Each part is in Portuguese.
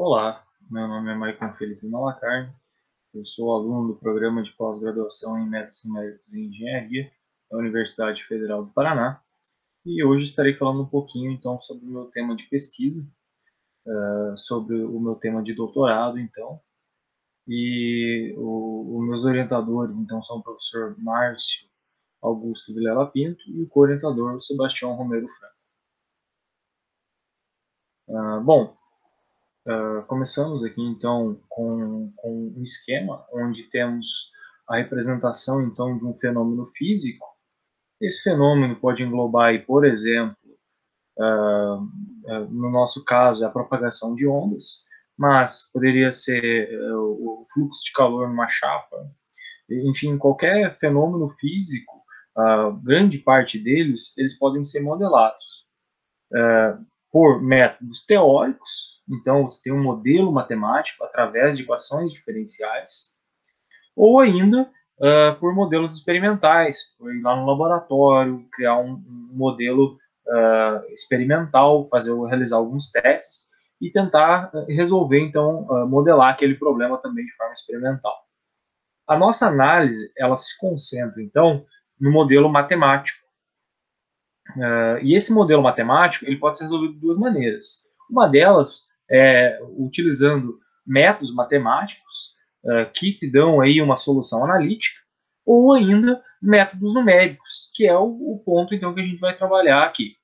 Olá, meu nome é Maicon Felipe Malacarne, eu sou aluno do programa de pós-graduação em Métodos Numéricos e Engenharia da Universidade Federal do Paraná e hoje estarei falando um pouquinho então sobre o meu tema de pesquisa, sobre o meu tema de doutorado então, e os meus orientadores então são o professor Márcio Augusto Vilela Pinto e o co-orientador Sebastião Romero Franco. Bom, começamos aqui então com um esquema onde temos a representação então de um fenômeno físico. Esse fenômeno pode englobar, aí, por exemplo, no nosso caso, a propagação de ondas, mas poderia ser o fluxo de calor numa chapa, enfim, qualquer fenômeno físico, grande parte deles, eles podem ser modelados por métodos teóricos, então você tem um modelo matemático através de equações diferenciais, ou ainda por modelos experimentais, por ir lá no laboratório, criar um modelo experimental, realizar alguns testes e tentar resolver, então, modelar aquele problema também de forma experimental. A nossa análise, ela se concentra, então, no modelo matemático, e esse modelo matemático ele pode ser resolvido de duas maneiras. Uma delas é utilizando métodos matemáticos que te dão aí uma solução analítica, ou ainda métodos numéricos, que é o ponto então que a gente vai trabalhar aqui.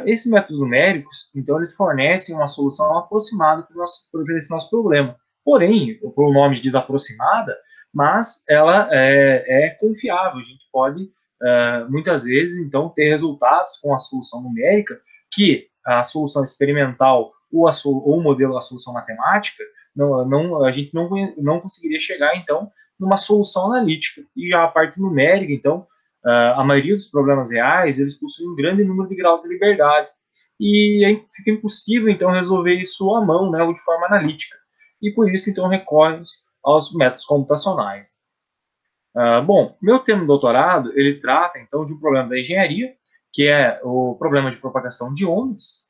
Esses métodos numéricos, então, eles fornecem uma solução aproximada para esse nosso problema. Porém, o nome diz aproximada, mas ela é confiável. A gente pode, muitas vezes, então, ter resultados com a solução numérica que a solução experimental ou o modelo da solução matemática, a gente não conseguiria chegar, então, numa solução analítica. E já a parte numérica, então, a maioria dos problemas reais, eles possuem um grande número de graus de liberdade. E fica impossível, então, resolver isso à mão, né, ou de forma analítica. E por isso, então, recorre aos métodos computacionais. Bom, meu tema de doutorado, ele trata, então, de um problema da engenharia, que é o problema de propagação de ondas.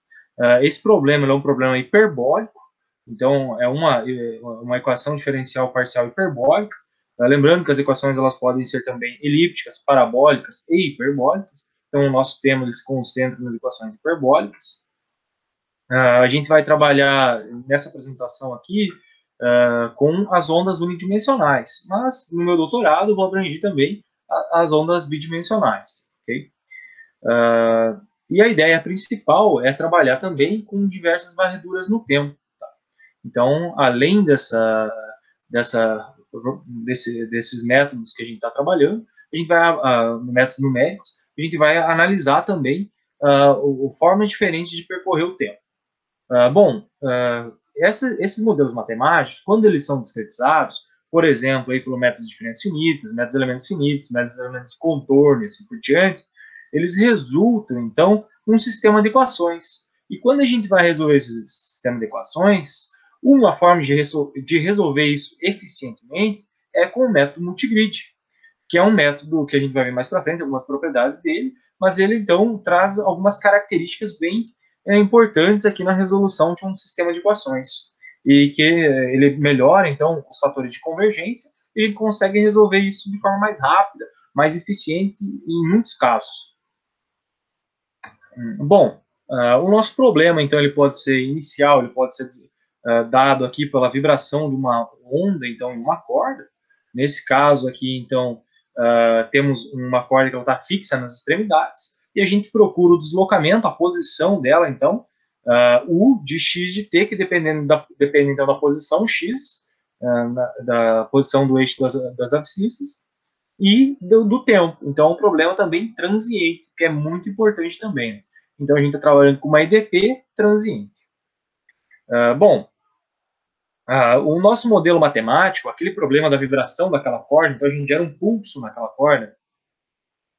Esse problema é um problema hiperbólico, então, é uma equação diferencial parcial hiperbólica. Lembrando que as equações elas podem ser também elípticas, parabólicas e hiperbólicas. Então, o nosso tema ele se concentra nas equações hiperbólicas. A gente vai trabalhar nessa apresentação aqui com as ondas unidimensionais, mas no meu doutorado eu vou abranger também as ondas bidimensionais. Okay? E a ideia principal é trabalhar também com diversas varreduras no tempo. Então, além desses métodos que a gente está trabalhando, a gente vai, métodos numéricos, a gente vai analisar também formas diferentes de percorrer o tempo. Bom, esses modelos matemáticos, quando eles são discretizados, por exemplo, aí pelo métodos de diferenças finitas, métodos de elementos finitos, métodos de elementos de contorno e assim por diante, eles resultam, então, num sistema de equações. E quando a gente vai resolver esse sistema de equações, uma forma de resolver isso eficientemente é com o método multigrid, que é um método que a gente vai ver mais para frente, algumas propriedades dele, mas ele, então, traz algumas características bem importantes aqui na resolução de um sistema de equações. E que ele melhora, então, os fatores de convergência e ele consegue resolver isso de forma mais rápida, mais eficiente em muitos casos. Bom, o nosso problema, então, ele pode ser inicial, ele pode ser dado aqui pela vibração de uma onda, então, em uma corda. Nesse caso aqui, então, temos uma corda que está fixa nas extremidades e a gente procura o deslocamento, a posição dela, então, U de x de t, que depende então, da posição x, da posição do eixo das abscissas, e do tempo. Então, é um problema também transiente, que é muito importante também. Né? Então, a gente está trabalhando com uma EDP transiente. Bom, o nosso modelo matemático, aquele problema da vibração daquela corda, então a gente gera um pulso naquela corda,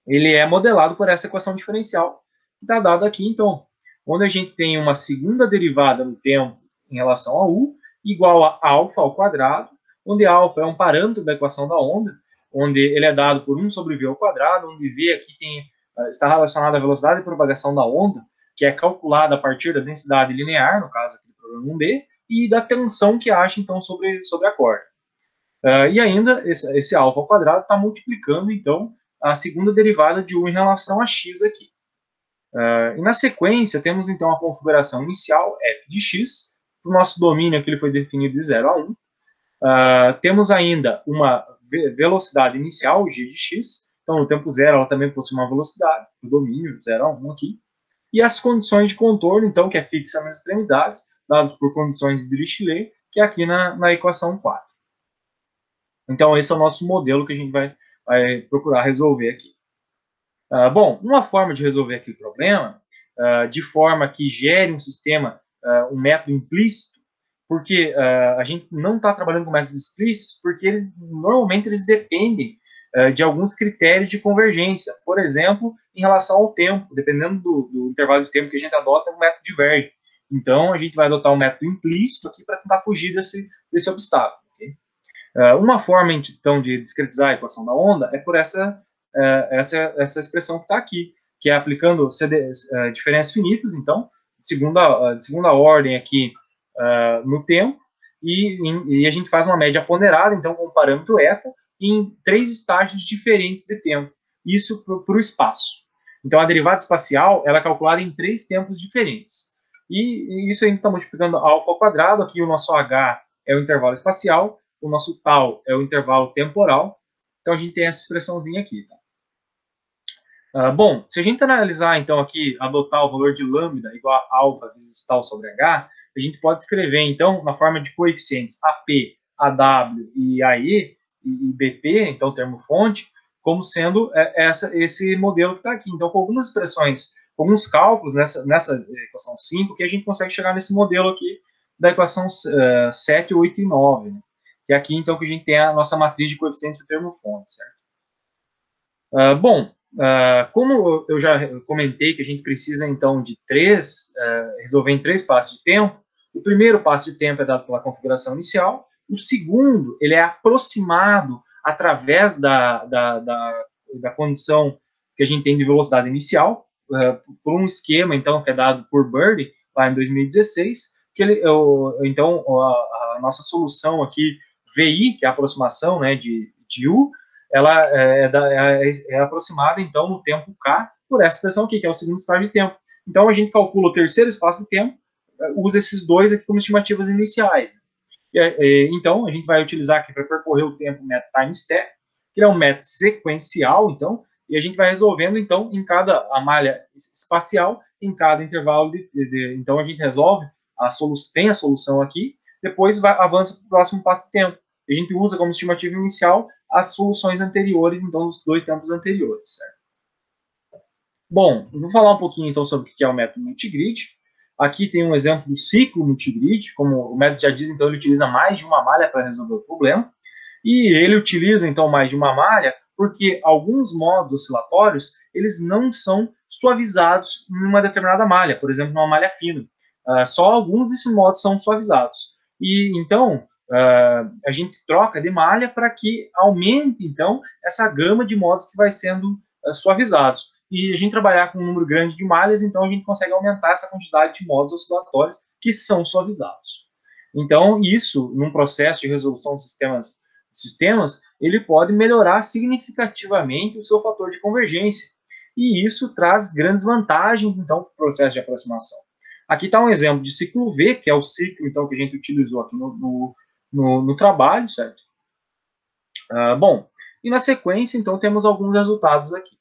ele é modelado por essa equação diferencial, que está dada aqui, então, onde a gente tem uma segunda derivada no tempo em relação a u, igual a alfa ao quadrado, onde alfa é um parâmetro da equação da onda, onde ele é dado por 1 sobre v ao quadrado, onde v aqui está relacionado à velocidade de propagação da onda, que é calculada a partir da densidade linear, no caso aqui do problema 1D, e da tensão que acha, então, sobre a corda. E ainda, esse alfa ao quadrado está multiplicando, então, a segunda derivada de 1 em relação a x aqui. E na sequência, temos, então, a configuração inicial, f de x, para o nosso domínio aqui ele foi definido de 0 a 1. Temos ainda uma velocidade inicial, g de x, então no tempo zero ela também possui uma velocidade, o domínio 0 a 1 aqui, e as condições de contorno, então, que é fixa nas extremidades, dadas por condições de Dirichlet, que é aqui na equação 4. Então esse é o nosso modelo que a gente vai procurar resolver aqui. Bom, uma forma de resolver aqui o problema, de forma que gere um sistema, um método implícito, porque a gente não está trabalhando com métodos explícitos, porque normalmente eles dependem de alguns critérios de convergência. Por exemplo, em relação ao tempo, dependendo do intervalo de tempo que a gente adota, o método diverge. Então, a gente vai adotar um método implícito aqui para tentar fugir desse obstáculo. Okay? Uma forma, então, de discretizar a equação da onda é por essa expressão que está aqui, que é aplicando diferenças finitas, então, de segunda ordem aqui no tempo, e a gente faz uma média ponderada, então, com o parâmetro eta, em 3 estágios diferentes de tempo. Isso para o espaço. Então, a derivada espacial ela é calculada em 3 tempos diferentes. E isso a gente está multiplicando alfa ao quadrado, aqui o nosso h é o intervalo espacial, o nosso tal é o intervalo temporal, então a gente tem essa expressãozinha aqui. Tá? Bom, se a gente analisar, então, aqui, adotar o valor de lambda igual a alfa vezes tal sobre h, a gente pode escrever, então, na forma de coeficientes AP, AW e AE, e BP, então, termo fonte, como sendo esse modelo que está aqui. Então, com algumas expressões, alguns cálculos nessa equação 5, que a gente consegue chegar nesse modelo aqui da equação 7, 8 e 9, né? Que é aqui, então, que a gente tem a nossa matriz de coeficientes do termo fonte, certo? Bom, como eu já comentei que a gente precisa, então, de resolver em 3 passos de tempo, o primeiro passo de tempo é dado pela configuração inicial, o segundo, ele é aproximado através da condição que a gente tem de velocidade inicial, por um esquema, então, que é dado por Bird, lá em 2016, então, a nossa solução aqui, VI, que é a aproximação, né, de U, ela é aproximada, então, no tempo K, por essa expressão aqui, que é o segundo estágio de tempo. Então, a gente calcula o terceiro espaço de tempo, usa esses dois aqui como estimativas iniciais. Então, a gente vai utilizar aqui para percorrer o tempo o método time step, que é um método sequencial, então, e a gente vai resolvendo, então, em cada malha espacial, em cada intervalo então, a gente resolve, tem a solução aqui, depois avança para o próximo passo de tempo. A gente usa como estimativa inicial as soluções anteriores, então, dos 2 tempos anteriores, certo? Bom, eu vou falar um pouquinho, então, sobre o que é o método multigrid. Aqui tem um exemplo do ciclo multigrid, como o método já diz, então, ele utiliza mais de uma malha para resolver o problema. E ele utiliza, então, mais de uma malha porque alguns modos oscilatórios, eles não são suavizados em uma determinada malha, por exemplo, numa malha fina. Só alguns desses modos são suavizados. E, então, a gente troca de malha para que aumente, então, essa gama de modos que vai sendo suavizados. E a gente trabalhar com um número grande de malhas, então a gente consegue aumentar essa quantidade de modos oscilatórios que são suavizados. Então, isso, num processo de resolução de sistemas, ele pode melhorar significativamente o seu fator de convergência. E isso traz grandes vantagens, então, para o processo de aproximação. Aqui está um exemplo de ciclo V, que é o ciclo, então, que a gente utilizou aqui no trabalho, certo? Bom, e na sequência, então, temos alguns resultados aqui.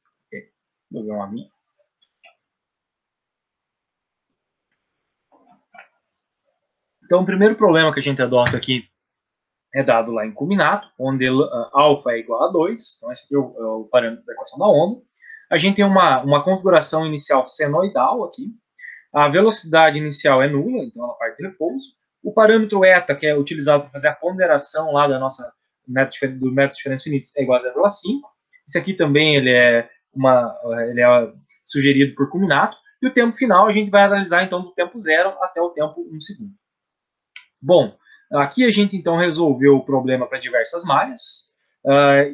Vou ver uma minha. Então, o primeiro problema que a gente adota aqui é dado lá em culminato, onde alfa é igual a 2, então esse aqui é o parâmetro da equação da onda. A gente tem uma configuração inicial senoidal aqui, a velocidade inicial é nula, então na parte de repouso. O parâmetro eta, que é utilizado para fazer a ponderação lá do método de diferenças finitas, é igual a 0,5. Esse aqui também ele é sugerido por culminato. E o tempo final a gente vai analisar então do tempo 0 até o tempo 1 segundo. Bom, aqui a gente então resolveu o problema para diversas malhas.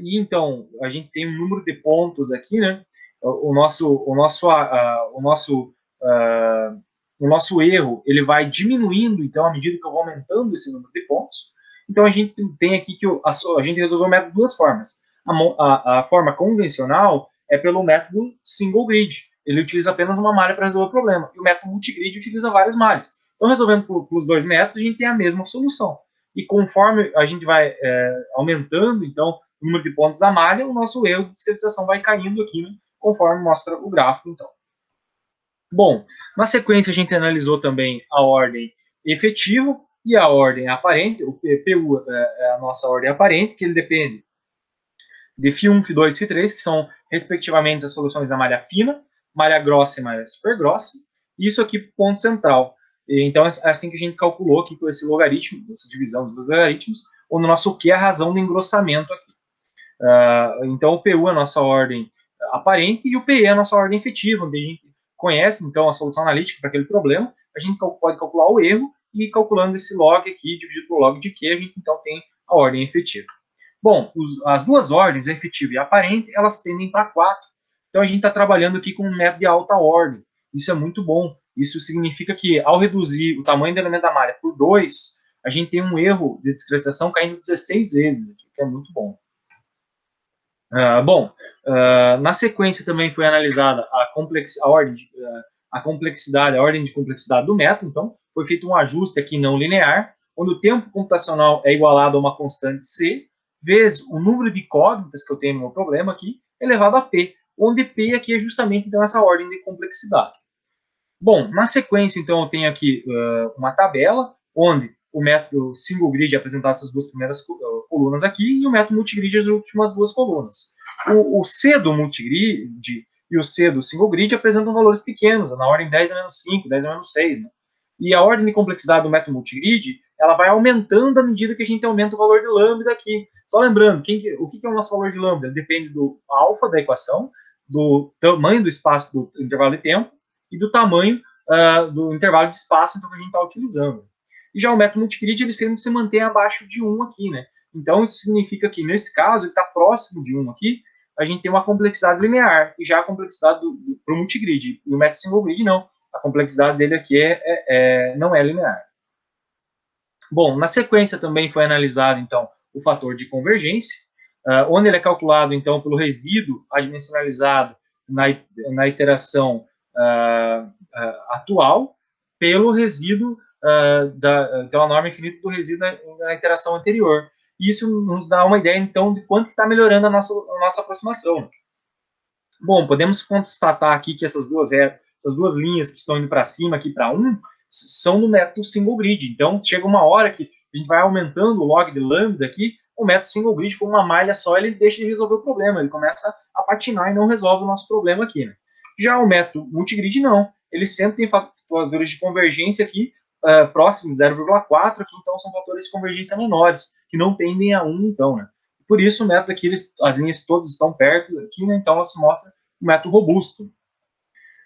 E então a gente tem um número de pontos aqui, né? O nosso o nosso erro ele vai diminuindo, então, à medida que eu vou aumentando esse número de pontos. Então, a gente tem aqui que a gente resolveu o método de duas formas. A forma convencional é pelo método single grid. Ele utiliza apenas uma malha para resolver o problema. E o método multigrid utiliza várias malhas. Então, resolvendo pelos dois métodos, a gente tem a mesma solução. E conforme a gente vai aumentando, então, o número de pontos da malha, o nosso erro de discretização vai caindo aqui, né, conforme mostra o gráfico, então. Bom, na sequência a gente analisou também a ordem efetiva e a ordem aparente. O PU é a nossa ordem aparente, que ele depende de Φ1, Φ2 e Φ3, que são, respectivamente, as soluções da malha fina, malha grossa e malha super grossa. Isso aqui, ponto central. Então, é assim que a gente calculou aqui com esse logaritmo, essa divisão dos logaritmos, onde o nosso Q é a razão do engrossamento aqui. Então, o PU é a nossa ordem aparente e o PE é a nossa ordem efetiva, onde a gente conhece, então, a solução analítica para aquele problema. A gente pode calcular o erro e, calculando esse log aqui, dividido pelo log de Q, a gente, então, tem a ordem efetiva. Bom, as duas ordens, a efetiva e a aparente, elas tendem para 4. Então, a gente está trabalhando aqui com um método de alta ordem. Isso é muito bom. Isso significa que, ao reduzir o tamanho do elemento da malha por 2, a gente tem um erro de discretização caindo 16 vezes, aqui, que é muito bom. Na sequência também foi analisada a complexidade, a ordem de complexidade do método. Então, foi feito um ajuste aqui não linear, onde o tempo computacional é igualado a uma constante C, vezes o número de incógnitas que eu tenho no meu problema aqui, elevado a P, onde P aqui é justamente então, essa ordem de complexidade. Bom, na sequência, então, eu tenho aqui uma tabela, onde o método single grid é apresentado essas duas primeiras colunas aqui, e o método multigrid as últimas duas colunas. O C do multigrid e o C do single grid apresentam valores pequenos, na ordem 10 a menos 5, 10 a menos 6. Né? E a ordem de complexidade do método multigrid, ela vai aumentando à medida que a gente aumenta o valor de lambda aqui. Só lembrando, o que é o nosso valor de lambda? Ele depende do alfa da equação, do tamanho do espaço do intervalo de tempo, e do tamanho do intervalo de espaço então, que a gente está utilizando. E já o método multigrid, ele sempre se mantém abaixo de 1 aqui, né? Então, isso significa que, nesse caso, ele está próximo de 1 aqui, a gente tem uma complexidade linear, e já a complexidade para o multigrid. E o método single grid, não. A complexidade dele aqui não é linear. Bom, na sequência também foi analisado, então, o fator de convergência, onde ele é calculado, então, pelo resíduo adimensionalizado na iteração atual pelo resíduo pela norma infinita do resíduo na iteração anterior. Isso nos dá uma ideia, então, de quanto está melhorando a nossa aproximação. Bom, podemos constatar aqui que essas duas linhas que estão indo para cima, aqui para 1, são no método single grid. Então, chega uma hora que a gente vai aumentando o log de lambda aqui, o método single grid, com uma malha só, ele deixa de resolver o problema, ele começa a patinar e não resolve o nosso problema aqui. Né? Já o método multigrid, não. Ele sempre tem fatores de convergência aqui próximos de 0,4, aqui então são fatores de convergência menores, que não tendem a 1, então, né? Por isso o método aqui, as linhas todas estão perto aqui, né? Então ela se mostra um método robusto.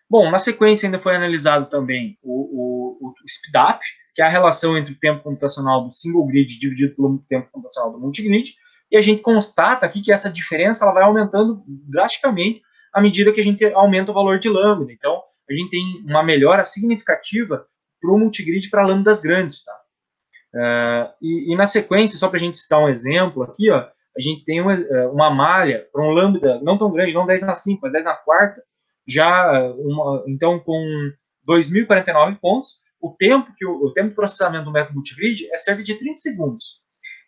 Bom, na sequência ainda foi analisado também o speedup, que é a relação entre o tempo computacional do single grid dividido pelo tempo computacional do multigrid, e a gente constata aqui que essa diferença ela vai aumentando drasticamente à medida que a gente aumenta o valor de lambda. Então, a gente tem uma melhora significativa para o multigrid para lambdas grandes. Tá? E na sequência, só para a gente citar um exemplo aqui, ó, a gente tem uma malha para um lambda não tão grande, não 10 na 5, mas 10 na quarta, então com 2.049 pontos, o tempo de processamento do método multigrid é cerca de 30 segundos.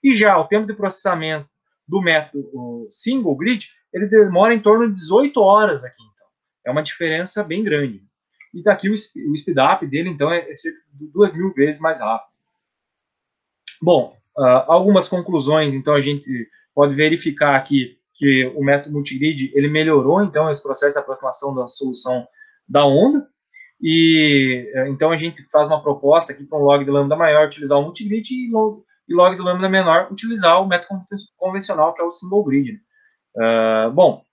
E já o tempo de processamento do método single grid, ele demora em torno de 18 horas aqui, então. É uma diferença bem grande. E daqui o speedup dele, então, é cerca de 2.000 vezes mais rápido. Bom, algumas conclusões, então, a gente pode verificar aqui que o método multigrid, ele melhorou, então, esse processo de aproximação da solução da onda, e então a gente faz uma proposta aqui para um log de lambda maior utilizar o multigrid e log de lambda menor utilizar o método convencional, que é o single grid. Bom,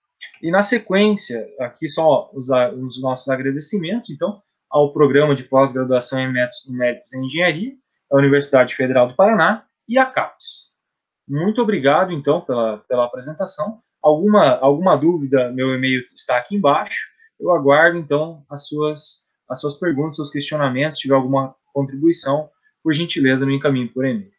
e na sequência, aqui só os nossos agradecimentos, então, ao programa de pós-graduação em métodos em engenharia, a Universidade Federal do Paraná e a CAPES. Muito obrigado, então, pela apresentação. Alguma dúvida, meu e-mail está aqui embaixo. Eu aguardo, então, as suas as suas perguntas, seus questionamentos, se tiver alguma contribuição, por gentileza, me encaminhe por e-mail.